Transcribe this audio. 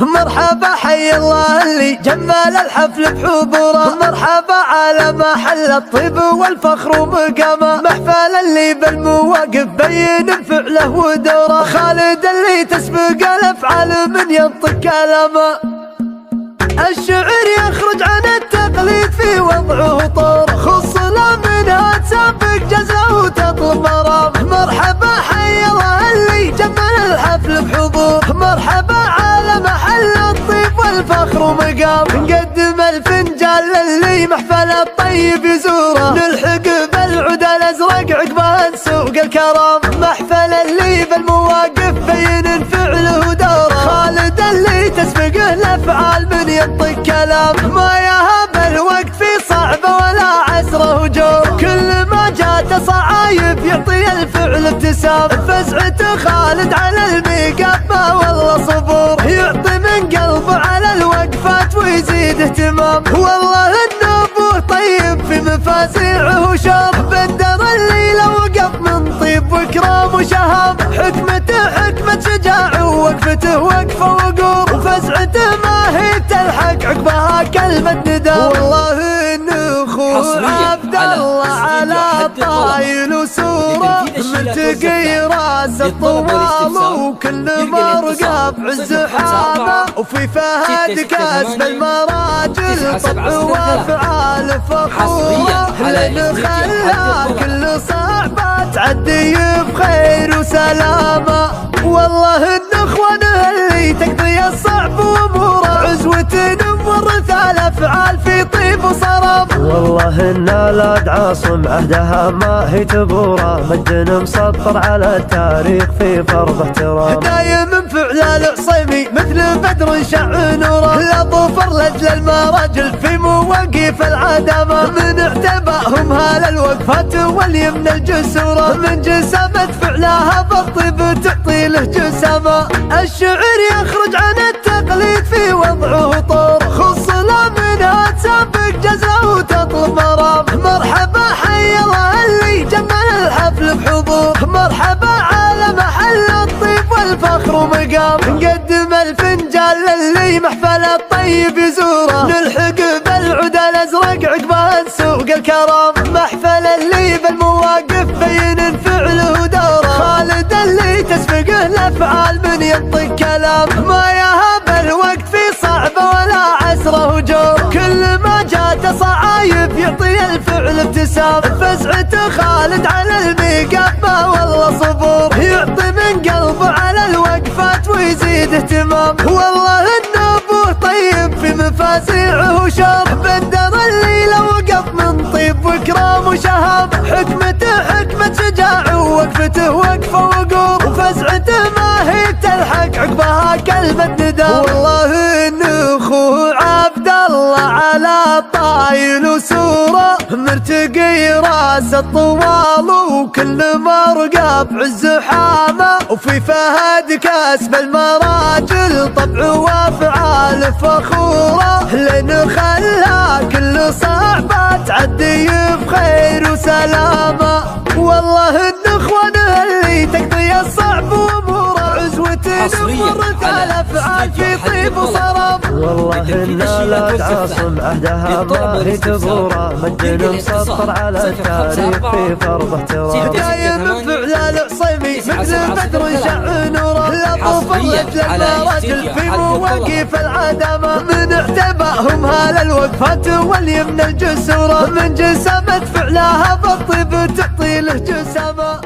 مرحبا حي الله اللي جمل الحفل بحضوره، مرحبا على محل الطيب والفخر ومقامه، محفل اللي بالمواقف بين فعله ودوره، خالد اللي تسبق الافعال من ينطق كلامه، الشعر يخرج عن التقليد في وضعه طور، خصنا منها تسابق جزله وتطلب مرام، مرحبا حي الله اللي جمل الحفل بحضور، مرحبا على محل الطيب والفخر ومقام، نقدم الفنجان للي محفل الطيب يزوره، نلحق بالعود الازرق عقبه نسوق الكرام، محفل اللي بالمواقف بين فعله ودوره، خالد اللي تسبقه الافعال من ينطق كلام، ما يهاب الوقت في صعبه ولا عسره وجور، كل ما جاته صعايب يعطي الفعل ابتسام، فزعته خالد على الميقاف ما والله صبور، يعطي من قلبه على الوقفات ويزيد اهتمام، والله ان ابوه طيب في مفازيعه وشام، بندر اللي لو وقف من طيب وكرام وشهام، حكمته حكمة شجاع ووقفته وقفه وقور، وفزعته ما هي تلحق عقبها كلمة نداء، والله ان اخوه عبد الله على طايل وسوره، ملتقي راس الطوال وكل مرقى بعز حامه، وفي فهد كسب المراجل طبع وافعال فخوره، لان خلى كل صعبه تعدي بخير وسلامه، والله ان اخوانه اللي تقضي الصعب واموره، عزوة نورث الافعال في طيب وصرام، والله ان لا عاصم عهدها ما هي تبوره، مجد مسطر على التاريخ في فرض احترام، دايم فعل العصيمي مثل بدر شع نوره، لا ظفر لاجل المراجل في مواقف العدامه، من اعتباهم هال الوقفات واليمن الجسوره، من جسامة فعلها بالطيب تعطي له جسامه، الشعر يخرج عن التقليد في وضعه طور، خصنا منها تسابق جزله وتطلب مرام، مرحبا حي الله اللي جمل الحفل بحضور، مرحبا على محل الطيب والفخر ومقام، نقدم الفنجان للي محفل الطيب يزوره، نلحق بالعود الازرق عقبه نسوق الكرام، محفل اللي بالمواقف بين فعله ودوره، خالد اللي تسبقه الافعال من ينطق كلام، ما يهاب الوقت في صعبه ولا عسره وجور، كل ما جاته صعايب يعطي الفعل ابتسام، فزعته خالد على الميقاف ما والله صبور، يعطي من قلبه على الوقفات ويزيد اهتمام، والله ان ابوه طيب في مفازيعه وشام، بندر اللي لو وقف من طيب وكرام وشهام، حكمته حكمة شجاع ووقفته وقفه وقور، وفزعته ما هي تلحق عقبها كلمة نداء، والله ان اخوه عبد الله على طايل وسوره، مرتقي راس الطوال وكل مرقى بعز حامه، وفي فهد كسب المراجل طبع وافعال فخوره، لان خلى كل صعبه تعدي بخير وسلامه، والله ان اخوانه اللي تقضي الصعب واموره، عزوة نورث الافعال في طيب وصرام، والله ان لا عاصم عهدها ما هي تبوره، مجد مسطر على التاريخ في فرض احترام، دايم فعل العصيمي مثل بدر شع نوره، لا ظفر لاجل المراجل في مواقف العدامه، من اعتباهم هال الوقفات واليمن الجسوره، من جسامة فعلها بالطيب تعطي له جسامه.